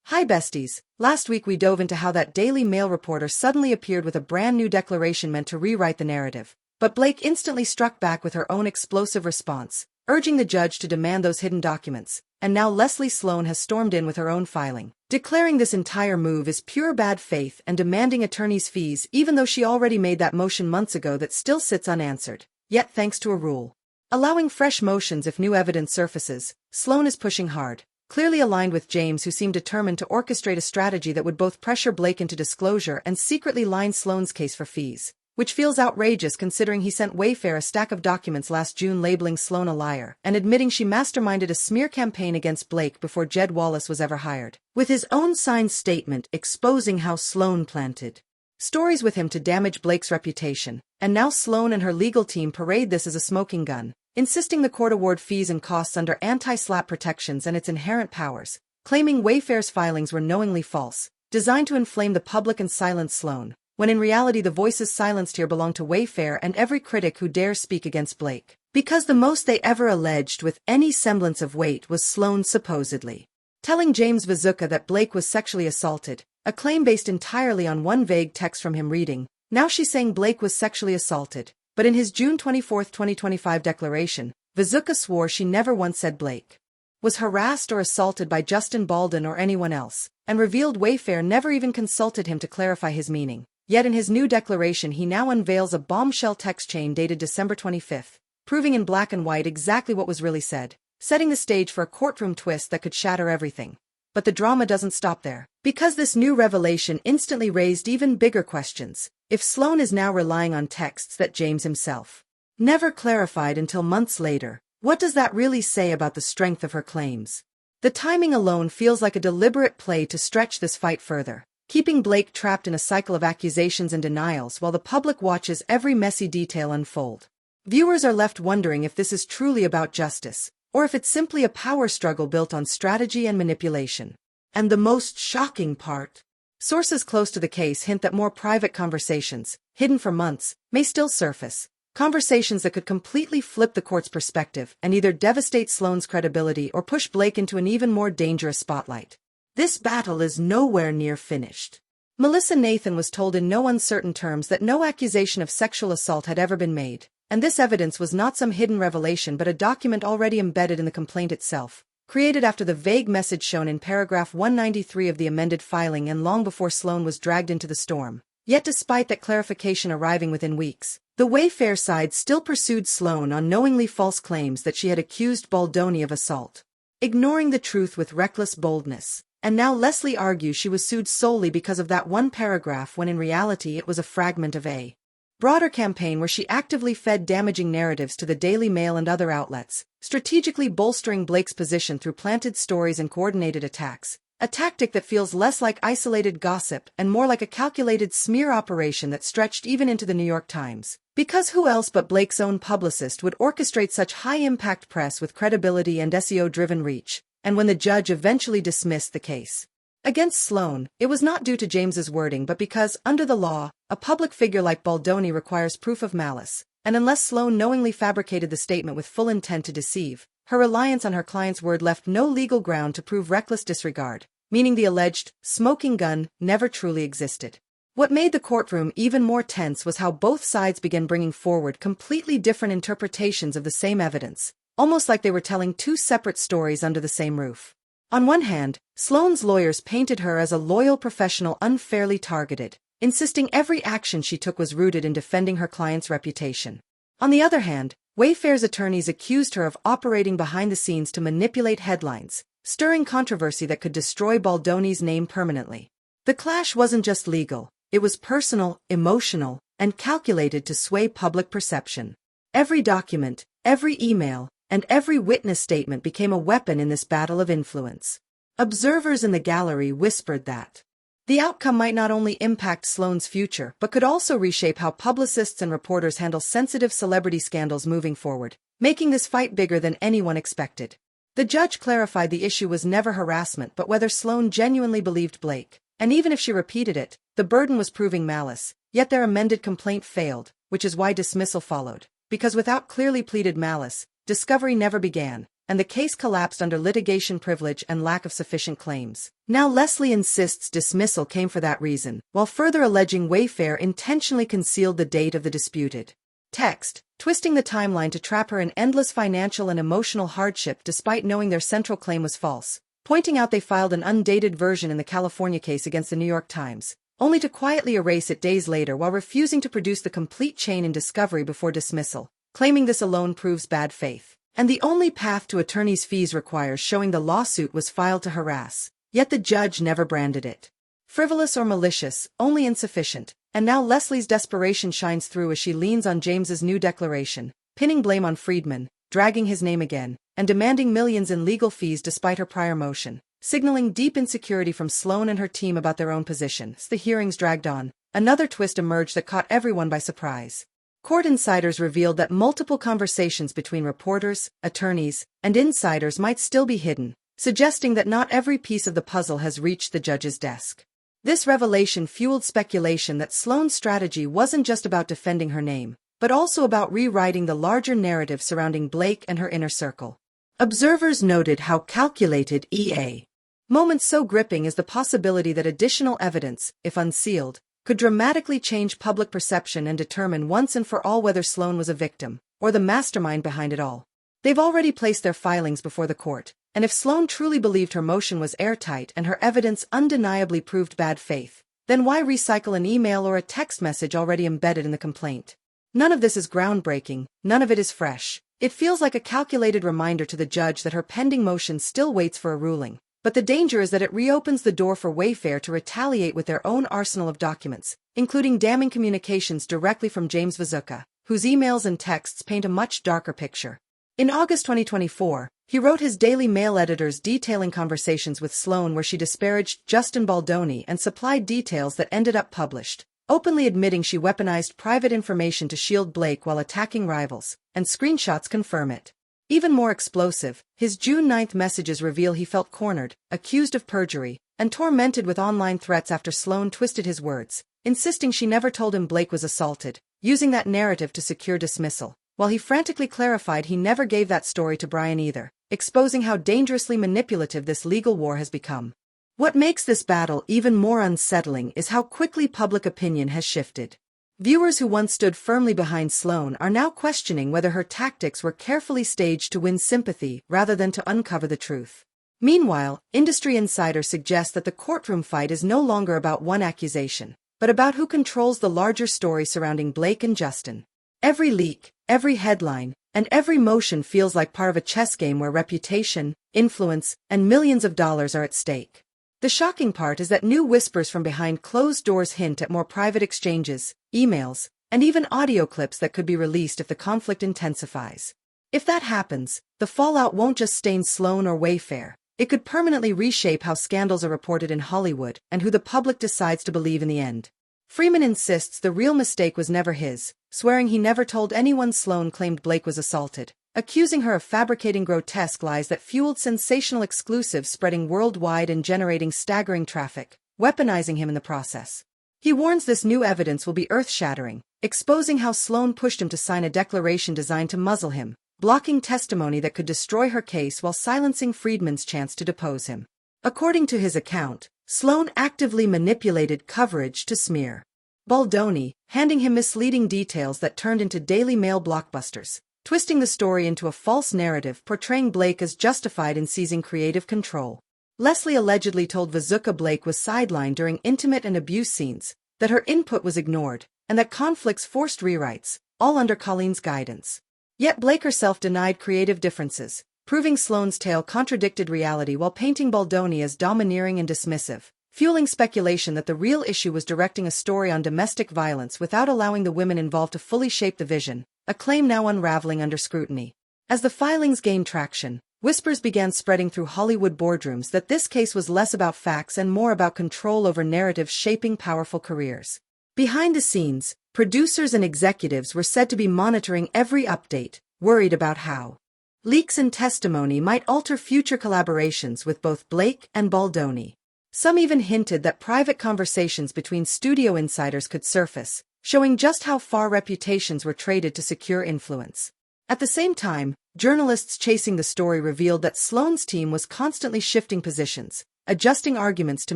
Hi besties, last week we dove into how that Daily Mail reporter suddenly appeared with a brand new declaration meant to rewrite the narrative. But Blake instantly struck back with her own explosive response, urging the judge to demand those hidden documents. And now Leslie Sloan has stormed in with her own filing, declaring this entire move is pure bad faith and demanding attorney's fees even though she already made that motion months ago that still sits unanswered. Yet thanks to a rule allowing fresh motions if new evidence surfaces, Sloan is pushing hard, clearly aligned with James, who seemed determined to orchestrate a strategy that would both pressure Blake into disclosure and secretly line Sloan's case for fees, which feels outrageous considering he sent Wayfair a stack of documents last June labeling Sloan a liar and admitting she masterminded a smear campaign against Blake before Jed Wallace was ever hired, with his own signed statement exposing how Sloan planted stories with him to damage Blake's reputation. And now Sloan and her legal team parade this as a smoking gun, insisting the court award fees and costs under anti-SLAPP protections and its inherent powers, claiming Wayfair's filings were knowingly false, designed to inflame the public and silence Sloan, when in reality the voices silenced here belong to Wayfair and every critic who dares speak against Blake. Because the most they ever alleged with any semblance of weight was Sloan supposedly telling James Vazuka that Blake was sexually assaulted, a claim based entirely on one vague text from him reading. Now she's saying Blake was sexually assaulted, but in his June 24, 2025 declaration, Vazuka swore she never once said Blake was harassed or assaulted by Justin Baldwin or anyone else, and revealed Wayfair never even consulted him to clarify his meaning. Yet in his new declaration he now unveils a bombshell text chain dated December 25, proving in black and white exactly what was really said, setting the stage for a courtroom twist that could shatter everything. But the drama doesn't stop there, because this new revelation instantly raised even bigger questions. If Sloan is now relying on texts that James himself never clarified until months later, what does that really say about the strength of her claims? The timing alone feels like a deliberate play to stretch this fight further, keeping Blake trapped in a cycle of accusations and denials while the public watches every messy detail unfold. Viewers are left wondering if this is truly about justice, or if it's simply a power struggle built on strategy and manipulation. And the most shocking part: sources close to the case hint that more private conversations, hidden for months, may still surface. Conversations that could completely flip the court's perspective and either devastate Sloan's credibility or push Blake into an even more dangerous spotlight. This battle is nowhere near finished. Melissa Nathan was told in no uncertain terms that no accusation of sexual assault had ever been made, and this evidence was not some hidden revelation but a document already embedded in the complaint itself, created after the vague message shown in paragraph 193 of the amended filing and long before Sloan was dragged into the storm. Yet despite that clarification arriving within weeks, the Wayfair side still pursued Sloan on knowingly false claims that she had accused Baldoni of assault, ignoring the truth with reckless boldness. And now Leslie argues she was sued solely because of that one paragraph when in reality it was a fragment of a broader campaign where she actively fed damaging narratives to the Daily Mail and other outlets, strategically bolstering Blake's position through planted stories and coordinated attacks, a tactic that feels less like isolated gossip and more like a calculated smear operation that stretched even into the New York Times. Because who else but Blake's own Publicist would orchestrate such high-impact press with credibility and SEO-driven reach? And when the judge eventually dismissed the case against Sloan, it was not due to James's wording but because, under the law, a public figure like Baldoni requires proof of malice, and unless Sloan knowingly fabricated the statement with full intent to deceive, her reliance on her client's word left no legal ground to prove reckless disregard, meaning the alleged smoking gun never truly existed. What made the courtroom even more tense was how both sides began bringing forward completely different interpretations of the same evidence, almost like they were telling two separate stories under the same roof. On one hand, Sloan's lawyers painted her as a loyal professional unfairly targeted, insisting every action she took was rooted in defending her client's reputation. On the other hand, Wayfair's attorneys accused her of operating behind the scenes to manipulate headlines, stirring controversy that could destroy Baldoni's name permanently. The clash wasn't just legal, it was personal, emotional, and calculated to sway public perception. Every document, every email, and every witness statement became a weapon in this battle of influence. Observers in the gallery whispered that The outcome might not only impact Sloane's future, but could also reshape how publicists and reporters handle sensitive celebrity scandals moving forward, making this fight bigger than anyone expected. The judge clarified the issue was never harassment but whether Sloane genuinely believed Blake, and even if she repeated it, the burden was proving malice, yet their amended complaint failed, which is why dismissal followed. Because without clearly pleaded malice, discovery never began, and the case collapsed under litigation privilege and lack of sufficient claims. Now Leslie insists dismissal came for that reason, while further alleging Wayfair intentionally concealed the date of the disputed text, twisting the timeline to trap her in endless financial and emotional hardship despite knowing their central claim was false, pointing out they filed an undated version in the California case against the New York Times, only to quietly erase it days later while refusing to produce the complete chain in discovery before dismissal, claiming this alone proves bad faith. And the only path to attorney's fees requires showing the lawsuit was filed to harass, yet the judge never branded it frivolous or malicious, only insufficient, and now Leslie's desperation shines through as she leans on James's new declaration, pinning blame on Friedman, dragging his name again, and demanding millions in legal fees despite her prior motion, signaling deep insecurity from Sloane and her team about their own position. As the hearings dragged on, another twist emerged that caught everyone by surprise. Court insiders revealed that multiple conversations between reporters, attorneys, and insiders might still be hidden, suggesting that not every piece of the puzzle has reached the judge's desk. This revelation fueled speculation that Sloane's strategy wasn't just about defending her name, but also about rewriting the larger narrative surrounding Blake and her inner circle. Observers noted how calculated E.A. moments so gripping is the possibility that additional evidence, if unsealed, could dramatically change public perception and determine once and for all whether Sloane was a victim, or the mastermind behind it all. They've already placed their filings before the court, and if Sloane truly believed her motion was airtight and her evidence undeniably proved bad faith, then why recycle an email or a text message already embedded in the complaint? None of this is groundbreaking, none of it is fresh. It feels like a calculated reminder to the judge that her pending motion still waits for a ruling. But the danger is that it reopens the door for Wayfair to retaliate with their own arsenal of documents, including damning communications directly from James Vazuka, whose emails and texts paint a much darker picture. In August 2024, he wrote his Daily Mail editors detailing conversations with Sloane where she disparaged Justin Baldoni and supplied details that ended up published, openly admitting she weaponized private information to shield Blake while attacking rivals, and screenshots confirm it. Even more explosive, his June 9 messages reveal he felt cornered, accused of perjury, and tormented with online threats after Sloane twisted his words, insisting she never told him Blake was assaulted, using that narrative to secure dismissal, while he frantically clarified he never gave that story to Brian either, exposing how dangerously manipulative this legal war has become. What makes this battle even more unsettling is how quickly public opinion has shifted. Viewers who once stood firmly behind Sloane are now questioning whether her tactics were carefully staged to win sympathy rather than to uncover the truth. Meanwhile, industry insiders suggest that the courtroom fight is no longer about one accusation, but about who controls the larger story surrounding Blake and Justin. Every leak, every headline, and every motion feels like part of a chess game where reputation, influence, and millions of dollars are at stake. The shocking part is that new whispers from behind closed doors hint at more private exchanges, emails, and even audio clips that could be released if the conflict intensifies. If that happens, the fallout won't just stain Sloane or Wayfair. It could permanently reshape how scandals are reported in Hollywood and who the public decides to believe in the end. Freeman insists the real mistake was never his, swearing he never told anyone Sloane claimed Blake was assaulted, accusing her of fabricating grotesque lies that fueled sensational exclusives spreading worldwide and generating staggering traffic, weaponizing him in the process. He warns this new evidence will be earth-shattering, exposing how Sloane pushed him to sign a declaration designed to muzzle him, blocking testimony that could destroy her case while silencing Friedman's chance to depose him. According to his account, Sloane actively manipulated coverage to smear Baldoni, handing him misleading details that turned into Daily Mail blockbusters, twisting the story into a false narrative portraying Blake as justified in seizing creative control. Leslie allegedly told Vazuka Blake was sidelined during intimate and abuse scenes, that her input was ignored, and that conflicts forced rewrites, all under Colleen's guidance. Yet Blake herself denied creative differences, proving Sloane's tale contradicted reality while painting Baldoni as domineering and dismissive, fueling speculation that the real issue was directing a story on domestic violence without allowing the women involved to fully shape the vision, a claim now unraveling under scrutiny. As the filings gain traction, whispers began spreading through Hollywood boardrooms that this case was less about facts and more about control over narratives shaping powerful careers. Behind the scenes, producers and executives were said to be monitoring every update, worried about how leaks and testimony might alter future collaborations with both Blake and Baldoni. Some even hinted that private conversations between studio insiders could surface, showing just how far reputations were traded to secure influence. At the same time, journalists chasing the story revealed that Sloane's team was constantly shifting positions, adjusting arguments to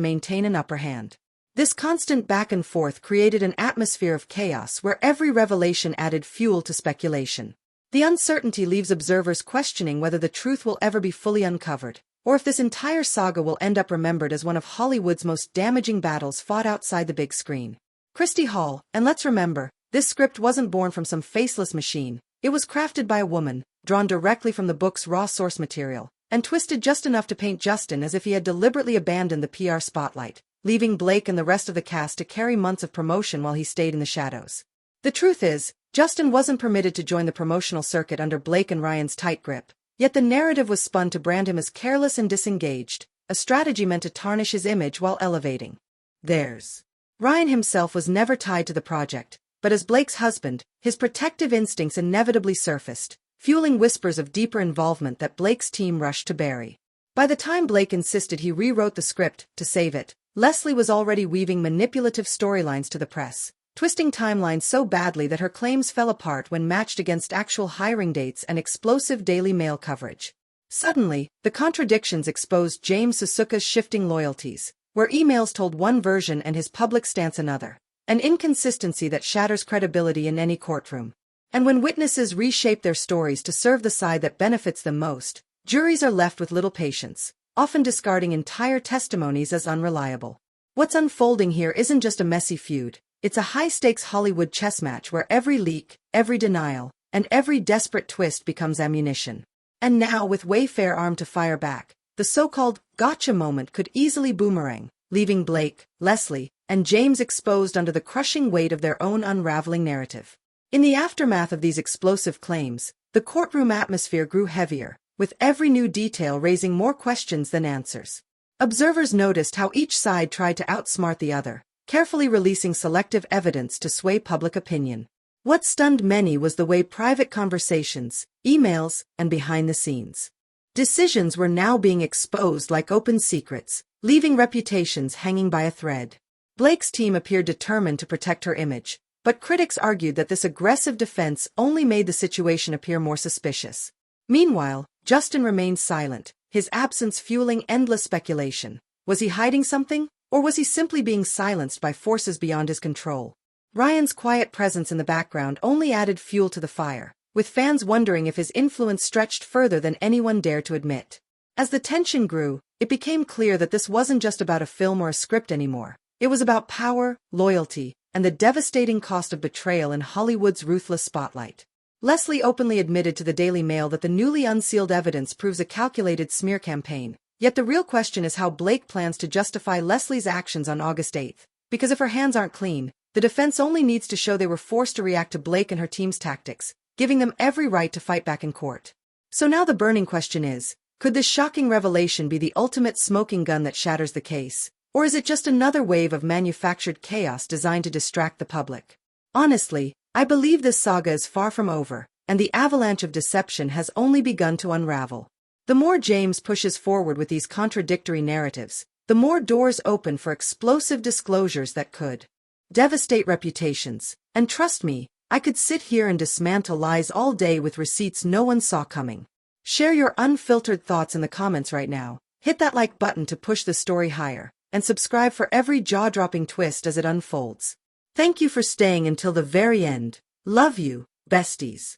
maintain an upper hand. This constant back and forth created an atmosphere of chaos where every revelation added fuel to speculation. The uncertainty leaves observers questioning whether the truth will ever be fully uncovered, or if this entire saga will end up remembered as one of Hollywood's most damaging battles fought outside the big screen. Christy Hall, and let's remember, this script wasn't born from some faceless machine. It was crafted by a woman, drawn directly from the book's raw source material, and twisted just enough to paint Justin as if he had deliberately abandoned the PR spotlight, leaving Blake and the rest of the cast to carry months of promotion while he stayed in the shadows. The truth is, Justin wasn't permitted to join the promotional circuit under Blake and Ryan's tight grip, yet the narrative was spun to brand him as careless and disengaged, a strategy meant to tarnish his image while elevating theirs. Ryan himself was never tied to the project, but as Blake's husband, his protective instincts inevitably surfaced, fueling whispers of deeper involvement that Blake's team rushed to bury. By the time Blake insisted he rewrote the script to save it, Leslie was already weaving manipulative storylines to the press, twisting timelines so badly that her claims fell apart when matched against actual hiring dates and explosive Daily Mail coverage. Suddenly, the contradictions exposed James Susuka's shifting loyalties, where emails told one version and his public stance another, an inconsistency that shatters credibility in any courtroom. And when witnesses reshape their stories to serve the side that benefits them most, juries are left with little patience, often discarding entire testimonies as unreliable. What's unfolding here isn't just a messy feud. It's a high-stakes Hollywood chess match where every leak, every denial, and every desperate twist becomes ammunition. And now, with Wayfair armed to fire back, the so-called gotcha moment could easily boomerang, leaving Blake, Leslie, and James exposed under the crushing weight of their own unraveling narrative. In the aftermath of these explosive claims, the courtroom atmosphere grew heavier, with every new detail raising more questions than answers. Observers noticed how each side tried to outsmart the other, carefully releasing selective evidence to sway public opinion. What stunned many was the way private conversations, emails, and behind-the-scenes decisions were now being exposed like open secrets, leaving reputations hanging by a thread. Blake's team appeared determined to protect her image, but critics argued that this aggressive defense only made the situation appear more suspicious. Meanwhile, Justin remained silent, his absence fueling endless speculation. Was he hiding something? Or was he simply being silenced by forces beyond his control? Ryan's quiet presence in the background only added fuel to the fire, with fans wondering if his influence stretched further than anyone dared to admit. As the tension grew, it became clear that this wasn't just about a film or a script anymore. It was about power, loyalty, and the devastating cost of betrayal in Hollywood's ruthless spotlight. Leslie openly admitted to the Daily Mail that the newly unsealed evidence proves a calculated smear campaign. Yet the real question is how Blake plans to justify Leslie's actions on August 8th. Because if her hands aren't clean, the defense only needs to show they were forced to react to Blake and her team's tactics, giving them every right to fight back in court. So now the burning question is, could this shocking revelation be the ultimate smoking gun that shatters the case? Or is it just another wave of manufactured chaos designed to distract the public? Honestly, I believe this saga is far from over, and the avalanche of deception has only begun to unravel. The more James pushes forward with these contradictory narratives, the more doors open for explosive disclosures that could devastate reputations. And trust me, I could sit here and dismantle lies all day with receipts no one saw coming. Share your unfiltered thoughts in the comments right now. Hit that like button to push the story higher, and subscribe for every jaw-dropping twist as it unfolds. Thank you for staying until the very end. Love you, besties.